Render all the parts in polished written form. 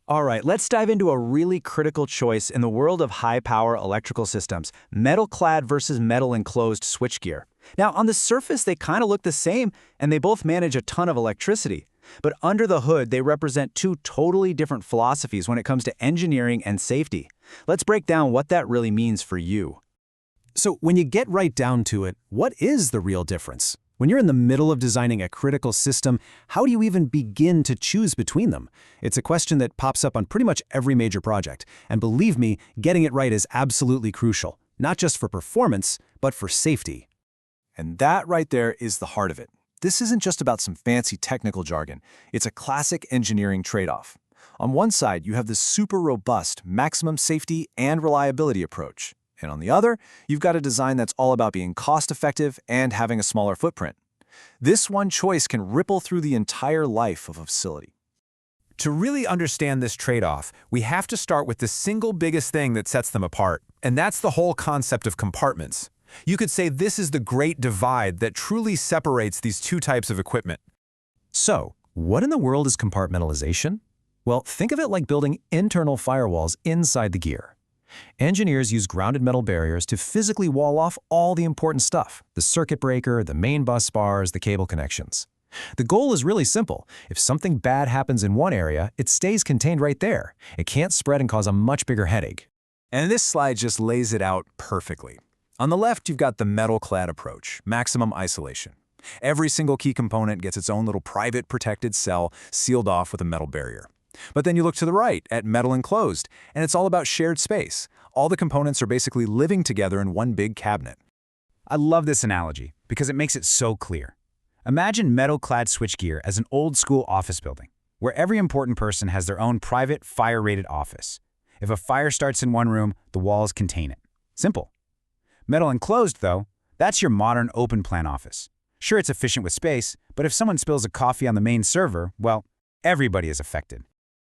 All right, let's dive into a really critical choice in the world of high-power electrical systems, metal-clad versus metal-enclosed switchgear. Now, on the surface, they kind of look the same, and they both manage a ton of electricity. But under the hood, they represent two totally different philosophies when it comes to engineering and safety. Let's break down what that really means for you. So when you get right down to it, what is the real difference? When you're in the middle of designing a critical system, how do you even begin to choose between them? It's a question that pops up on pretty much every major project. And believe me, getting it right is absolutely crucial, not just for performance, but for safety. And that right there is the heart of it. This isn't just about some fancy technical jargon. It's a classic engineering trade-off. On one side, you have this super robust, maximum safety and reliability approach. And on the other, you've got a design that's all about being cost-effective and having a smaller footprint. This one choice can ripple through the entire life of a facility. To really understand this trade-off, we have to start with the single biggest thing that sets them apart, and that's the whole concept of compartments. You could say this is the great divide that truly separates these two types of equipment. So, what in the world is compartmentalization? Well, think of it like building internal firewalls inside the gear. Engineers use grounded metal barriers to physically wall off all the important stuff: the circuit breaker, the main bus bars, the cable connections. The goal is really simple. If something bad happens in one area, it stays contained right there. It can't spread and cause a much bigger headache. And this slide just lays it out perfectly. On the left, you've got the metal-clad approach, maximum isolation. Every single key component gets its own little private protected cell sealed off with a metal barrier. But then you look to the right at metal-enclosed, and it's all about shared space. All the components are basically living together in one big cabinet. I love this analogy because it makes it so clear. Imagine metal-clad switchgear as an old-school office building, where every important person has their own private, fire-rated office. If a fire starts in one room, the walls contain it. Simple. Metal-enclosed, though, that's your modern open-plan office. Sure, it's efficient with space, but if someone spills a coffee on the main server, well, everybody is affected.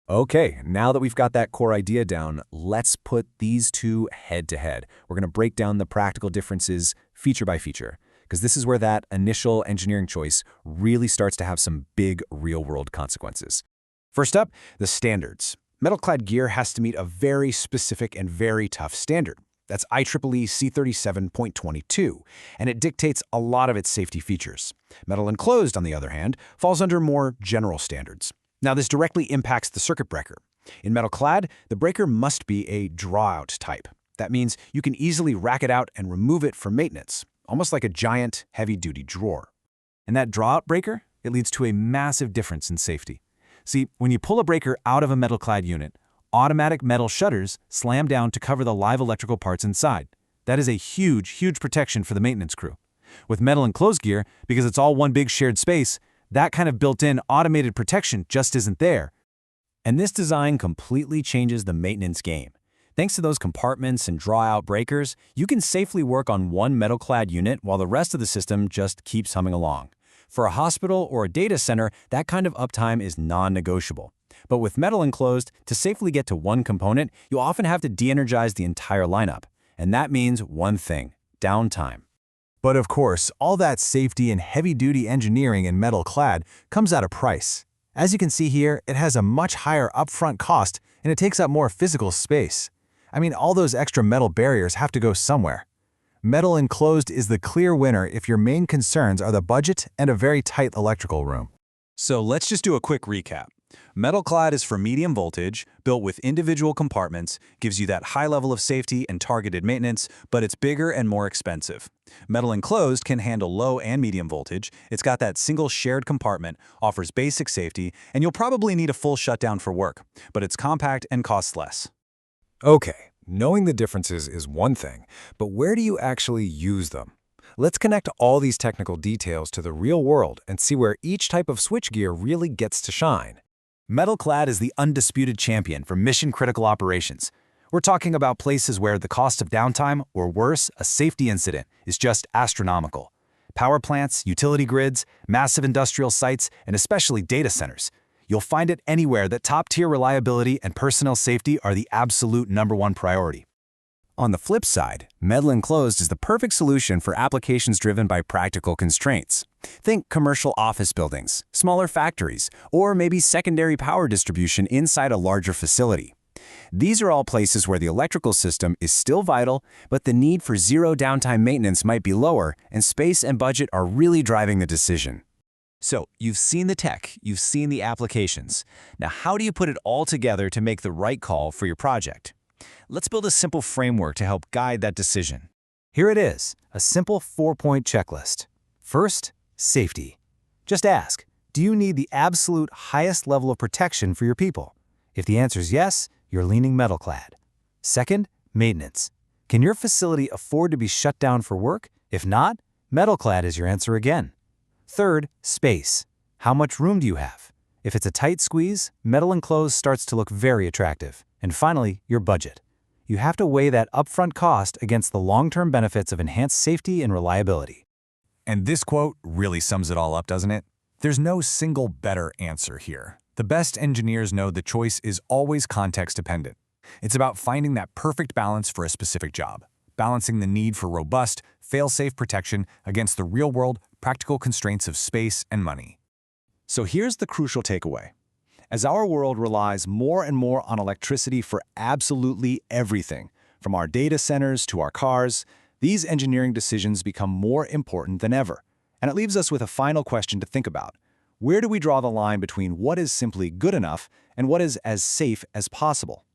Okay, now that we've got that core idea down, let's put these two head to head. We're going to break down the practical differences feature by feature, because this is where that initial engineering choice really starts to have some big real-world consequences. First up, the standards. Metal-clad gear has to meet a very specific and very tough standard. That's IEEE C37.22, and it dictates a lot of its safety features. Metal-enclosed, on the other hand, falls under more general standards. Now, this directly impacts the circuit breaker. In metal-clad, the breaker must be a draw-out type. That means you can easily rack it out and remove it for maintenance, almost like a giant, heavy-duty drawer. And that draw-out breaker, it leads to a massive difference in safety. See, when you pull a breaker out of a metal-clad unit, automatic metal shutters slam down to cover the live electrical parts inside. That is a huge, huge protection for the maintenance crew. With metal-enclosed gear, because it's all one big shared space, that kind of built-in automated protection just isn't there. And this design completely changes the maintenance game. Thanks to those compartments and draw-out breakers, you can safely work on one metal-clad unit while the rest of the system just keeps humming along. For a hospital or a data center, that kind of uptime is non-negotiable. But with metal-enclosed, to safely get to one component, you'll often have to de-energize the entire lineup. And that means one thing: downtime. But of course, all that safety and heavy-duty engineering in metal-clad comes at a price. As you can see here, it has a much higher upfront cost, and it takes up more physical space. I mean, all those extra metal barriers have to go somewhere. Metal-enclosed is the clear winner if your main concerns are the budget and a very tight electrical room. So let's just do a quick recap. Metal-clad is for medium voltage, built with individual compartments, gives you that high level of safety and targeted maintenance, but it's bigger and more expensive. Metal-enclosed can handle low and medium voltage, it's got that single shared compartment, offers basic safety, and you'll probably need a full shutdown for work, but it's compact and costs less. Okay, knowing the differences is one thing, but where do you actually use them? Let's connect all these technical details to the real world and see where each type of switchgear really gets to shine. Metal-clad is the undisputed champion for mission-critical operations. We're talking about places where the cost of downtime, or worse, a safety incident, is just astronomical. Power plants, utility grids, massive industrial sites, and especially data centers. You'll find it anywhere that top-tier reliability and personnel safety are the absolute #1 priority. On the flip side, metal-enclosed is the perfect solution for applications driven by practical constraints. Think commercial office buildings, smaller factories, or maybe secondary power distribution inside a larger facility. These are all places where the electrical system is still vital, but the need for zero downtime maintenance might be lower, and space and budget are really driving the decision. So, you've seen the tech, you've seen the applications. Now, how do you put it all together to make the right call for your project? Let's build a simple framework to help guide that decision. Here it is, a simple 4-point checklist. First, safety. Just ask, do you need the absolute highest level of protection for your people? If the answer is yes, you're leaning Metal-Clad. Second, maintenance. Can your facility afford to be shut down for work? If not, Metal-Clad is your answer again. Third, space. How much room do you have? If it's a tight squeeze, metal-enclosed starts to look very attractive. And finally, your budget. You have to weigh that upfront cost against the long-term benefits of enhanced safety and reliability. And this quote really sums it all up, doesn't it? There's no single better answer here. The best engineers know the choice is always context-dependent. It's about finding that perfect balance for a specific job, balancing the need for robust, fail-safe protection against the real-world, practical constraints of space and money. So here's the crucial takeaway. As our world relies more and more on electricity for absolutely everything, from our data centers to our cars, these engineering decisions become more important than ever. And it leaves us with a final question to think about. Where do we draw the line between what is simply good enough and what is as safe as possible?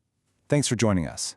Thanks for joining us.